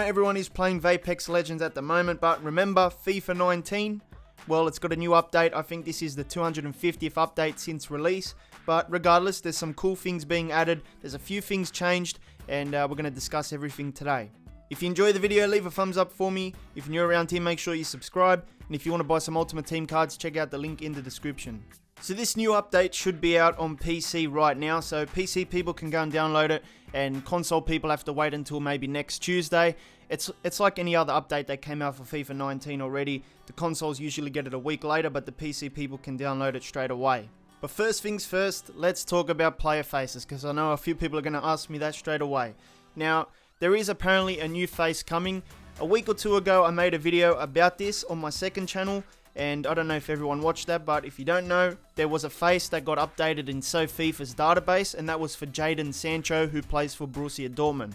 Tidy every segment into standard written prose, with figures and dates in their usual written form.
Everyone is playing Apex Legends at the moment, but remember FIFA 19? Well, it's got a new update. I think this is the 250th update since release, but regardless, there's some cool things being added. There's a few things changed, and we're going to discuss everything today. If you enjoy the video, leave a thumbs up for me. If you're new around here, make sure you subscribe, and if you want to buy some Ultimate Team cards, check out the link in the description. So this new update should be out on PC right now, so PC people can go and download it, and console people have to wait until maybe next Tuesday. It's like any other update that came out for FIFA 19 already. The consoles usually get it a week later, but the PC people can download it straight away. But first things first, let's talk about player faces, because I know a few people are going to ask me that straight away. Now, there is apparently a new face coming. A week or two ago, I made a video about this on my second channel, and I don't know if everyone watched that, but if you don't know, there was a face that got updated in FIFA's database, and that was for Jadon Sancho, who plays for Borussia Dortmund.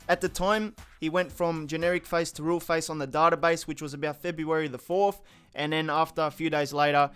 At the time, he went from generic face to real face on the database, which was about February the 4th, and then after a few days later,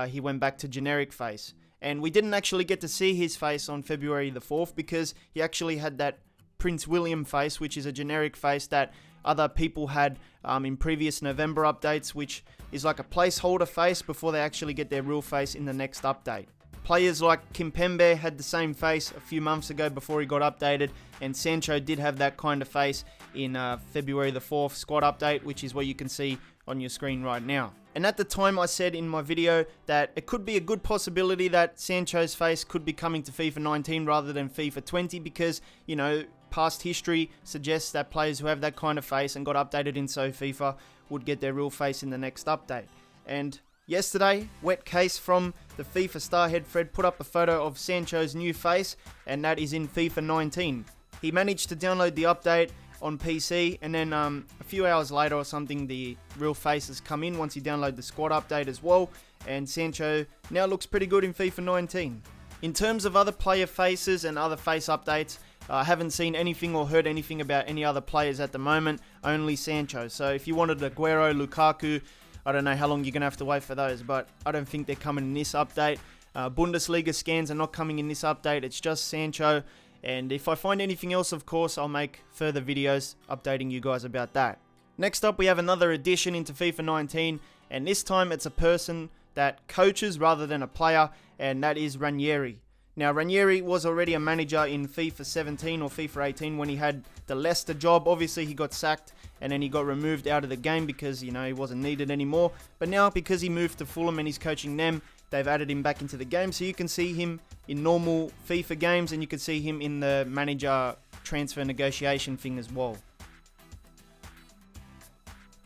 he went back to generic face. And we didn't actually get to see his face on February the 4th because he actually had that Prince William face, which is a generic face that other people had in previous November updates, which is like a placeholder face before they actually get their real face in the next update. Players like Kimpembe had the same face a few months ago before he got updated, and Sancho did have that kind of face in February the 4th squad update, which is what you can see on your screen right now. And at the time I said in my video that it could be a good possibility that Sancho's face could be coming to FIFA 19 rather than FIFA 20 because, you know, past history suggests that players who have that kind of face and got updated in FIFA would get their real face in the next update. And yesterday, Wet Case from the FIFA Starhead Fred put up a photo of Sancho's new face, and that is in FIFA 19. He managed to download the update on PC, and then a few hours later or something, the real faces come in once you download the squad update as well, and Sancho now looks pretty good in FIFA 19. In terms of other player faces and other face updates, I haven't seen anything or heard anything about any other players at the moment, only Sancho. So if you wanted Aguero, Lukaku, I don't know how long you're going to have to wait for those, but I don't think they're coming in this update. Bundesliga scans are not coming in this update, it's just Sancho. And if I find anything else, of course, I'll make further videos updating you guys about that. Next up, we have another addition into FIFA 19, and this time it's a person that coaches rather than a player, and that is Ranieri. Now, Ranieri was already a manager in FIFA 17 or FIFA 18 when he had the Leicester job. Obviously, he got sacked and then he got removed out of the game because, you know, he wasn't needed anymore. But now, because he moved to Fulham and he's coaching them, they've added him back into the game. So you can see him in normal FIFA games and you can see him in the manager transfer negotiation thing as well.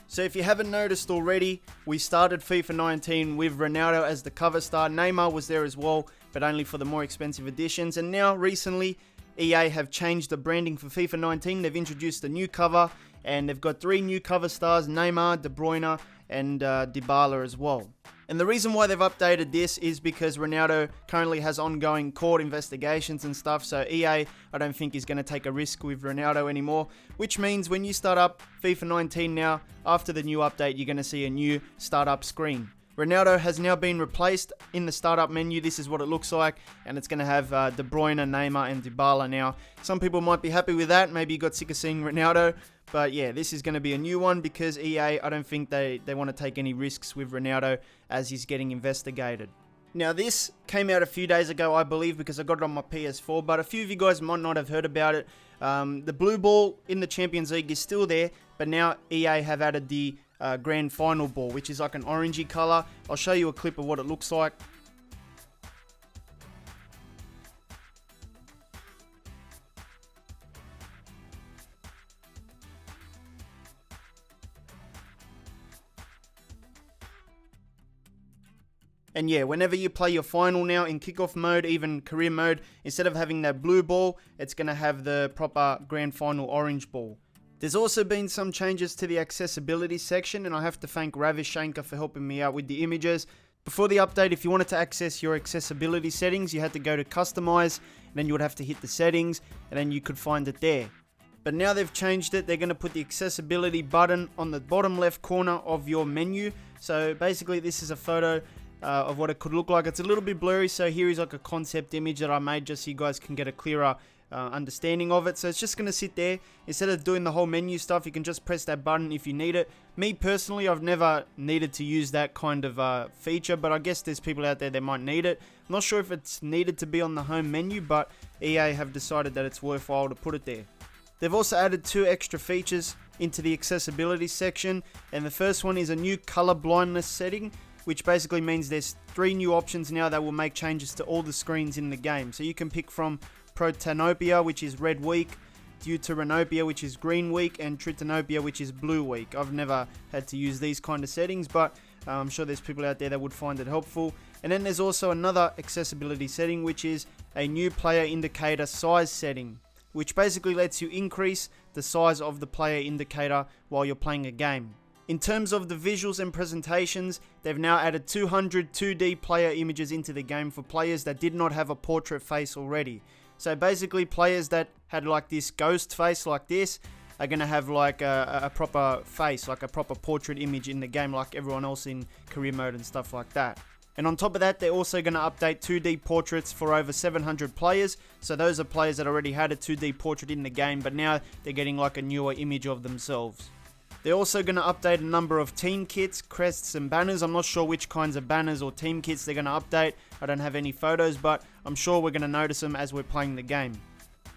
So if you haven't noticed already, we started FIFA 19 with Ronaldo as the cover star. Neymar was there as well, but only for the more expensive editions. And now recently, EA have changed the branding for FIFA 19. They've introduced a new cover, and they've got 3 new cover stars: Neymar, De Bruyne, and Dybala as well. And the reason why they've updated this is because Ronaldo currently has ongoing court investigations and stuff, so EA, I don't think, is going to take a risk with Ronaldo anymore, which means when you start up FIFA 19 now, after the new update, you're going to see a new startup screen. Ronaldo has now been replaced in the startup menu. This is what it looks like, and it's going to have De Bruyne, Neymar, and Dybala now. Some people might be happy with that. Maybe you got sick of seeing Ronaldo, but yeah, this is going to be a new one because EA, I don't think they want to take any risks with Ronaldo as he's getting investigated. Now, this came out a few days ago, I believe, because I got it on my PS4, but a few of you guys might not have heard about it. The blue ball in the Champions League is still there, but now EA have added the grand final ball, which is like an orangey color. I'll show you a clip of what it looks like. And yeah, whenever you play your final now in kickoff mode, even career mode, instead of having that blue ball, it's going to have the proper grand final orange ball. There's also been some changes to the accessibility section, and I have to thank Ravish Shankar for helping me out with the images. Before the update, if you wanted to access your accessibility settings, you had to go to customize, and then you would have to hit the settings, and then you could find it there. But now they've changed it. They're going to put the accessibility button on the bottom left corner of your menu. So basically this is a photo of what it could look like. It's a little bit blurry, so here is like a concept image that I made just so you guys can get a clearer understanding of it. So it's just going to sit there. Instead of doing the whole menu stuff, you can just press that button if you need it. Me personally, I've never needed to use that kind of feature, but I guess there's people out there that might need it. I'm not sure if it's needed to be on the home menu, but EA have decided that it's worthwhile to put it there. They've also added 2 extra features into the accessibility section, and the first one is a new color blindness setting, which basically means there's 3 new options now that will make changes to all the screens in the game. So you can pick from Protanopia, which is red weak, Deuteranopia, which is green weak, and Tritanopia, which is blue weak. I've never had to use these kind of settings, but I'm sure there's people out there that would find it helpful. And then there's also another accessibility setting, which is a new player indicator size setting, which basically lets you increase the size of the player indicator while you're playing a game. In terms of the visuals and presentations, they've now added 200 2D player images into the game for players that did not have a portrait face already. So basically players that had like this ghost face like this are going to have like a proper face, like a proper portrait image in the game like everyone else in career mode and stuff like that. And on top of that, they're also going to update 2D portraits for over 700 players. So those are players that already had a 2D portrait in the game, but now they're getting like a newer image of themselves. They're also going to update a number of team kits, crests and banners. I'm not sure which kinds of banners or team kits they're going to update. I don't have any photos, but I'm sure we're going to notice them as we're playing the game.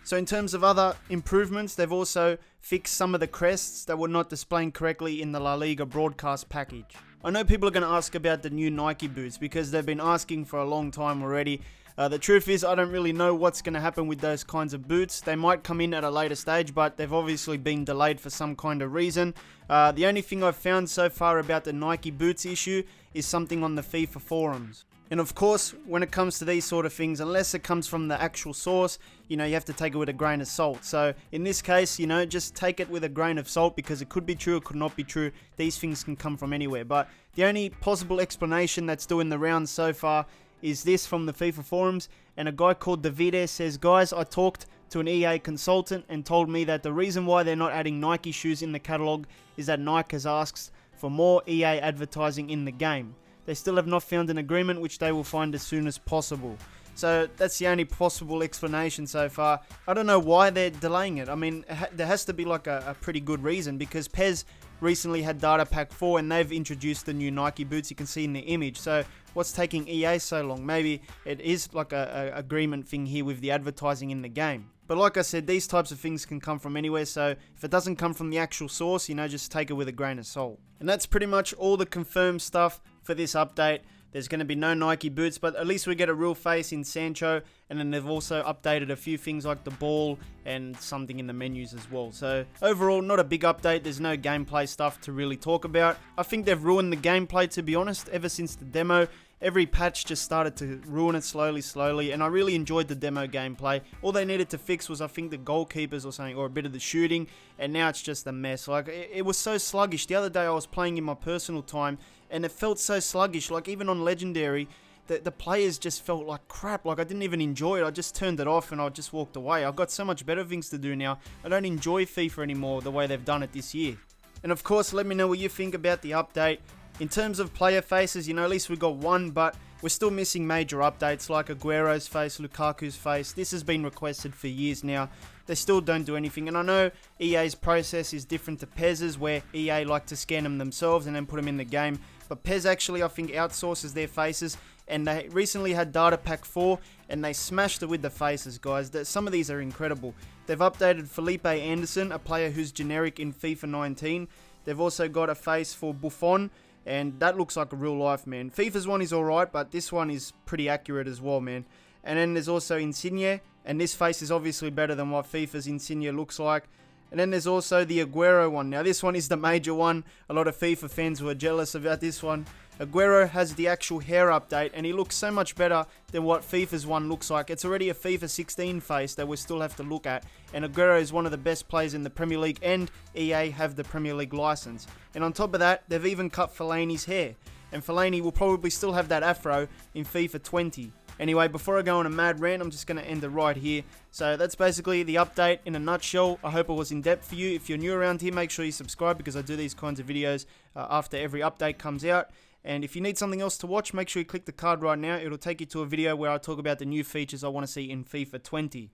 So in terms of other improvements, they've also fixed some of the crests that were not displaying correctly in the La Liga broadcast package. I know people are going to ask about the new Nike boots because they've been asking for a long time already. The truth is, I don't really know what's going to happen with those kinds of boots. They might come in at a later stage, but they've obviously been delayed for some kind of reason. The only thing I've found so far about the Nike boots issue is something on the FIFA forums. And of course, when it comes to these sort of things, unless it comes from the actual source, you have to take it with a grain of salt. So in this case, just take it with a grain of salt because it could be true, it could not be true. These things can come from anywhere. But the only possible explanation that's doing the rounds so far is this from the FIFA forums, and a guy called Davide says, guys, I talked to an EA consultant and told me that the reason why they're not adding Nike shoes in the catalog is that Nike has asked for more EA advertising in the game. They still have not found an agreement, which they will find as soon as possible. So that's the only possible explanation so far. I don't know why they're delaying it. I mean, there has to be like a pretty good reason, because PES recently had Data Pack 4 and they've introduced the new Nike boots you can see in the image. So what's taking EA so long? Maybe it is like a agreement thing here with the advertising in the game. But like I said, these types of things can come from anywhere, so if it doesn't come from the actual source, just take it with a grain of salt. And that's pretty much all the confirmed stuff for this update. There's going to be no Nike boots, but at least we get a real face in Sancho, and then they've also updated a few things like the ball and something in the menus as well. So overall, not a big update. There's no gameplay stuff to really talk about. I think they've ruined the gameplay, to be honest, ever since the demo. Every patch just started to ruin it slowly, and I really enjoyed the demo gameplay. All they needed to fix was, I think, the goalkeepers or something, or a bit of the shooting, and now it's just a mess. Like, it was so sluggish. The other day I was playing in my personal time, and it felt so sluggish. Like, even on Legendary, the players just felt like crap. Like, I didn't even enjoy it. I just turned it off and I just walked away. I've got so much better things to do now. I don't enjoy FIFA anymore the way they've done it this year. And of course, let me know what you think about the update. In terms of player faces, at least we got one, but we're still missing major updates like Aguero's face, Lukaku's face. This has been requested for years now. They still don't do anything, and I know EA's process is different to PES's, where EA like to scan them themselves and then put them in the game. But PES actually, I think, outsources their faces, and they recently had Data Pack 4, and they smashed it with the faces, guys. Some of these are incredible. They've updated Felipe Anderson, a player who's generic in FIFA 19. They've also got a face for Buffon, and that looks like a real life, man. FIFA's one is alright, but this one is pretty accurate as well, man. And then there's also Insigne, and this face is obviously better than what FIFA's Insigne looks like. And then there's also the Aguero one. Now this one is the major one. A lot of FIFA fans were jealous about this one. Aguero has the actual hair update, and he looks so much better than what FIFA's one looks like. It's already a FIFA 16 face that we still have to look at, and Aguero is one of the best players in the Premier League, and EA have the Premier League license. And on top of that, they've even cut Fellaini's hair, and Fellaini will probably still have that afro in FIFA 20. Anyway, before I go on a mad rant, I'm just going to end it right here. So that's basically the update in a nutshell. I hope it was in depth for you. If you're new around here, make sure you subscribe, because I do these kinds of videos after every update comes out. And if you need something else to watch, make sure you click the card right now. It'll take you to a video where I talk about the new features I want to see in FIFA 20.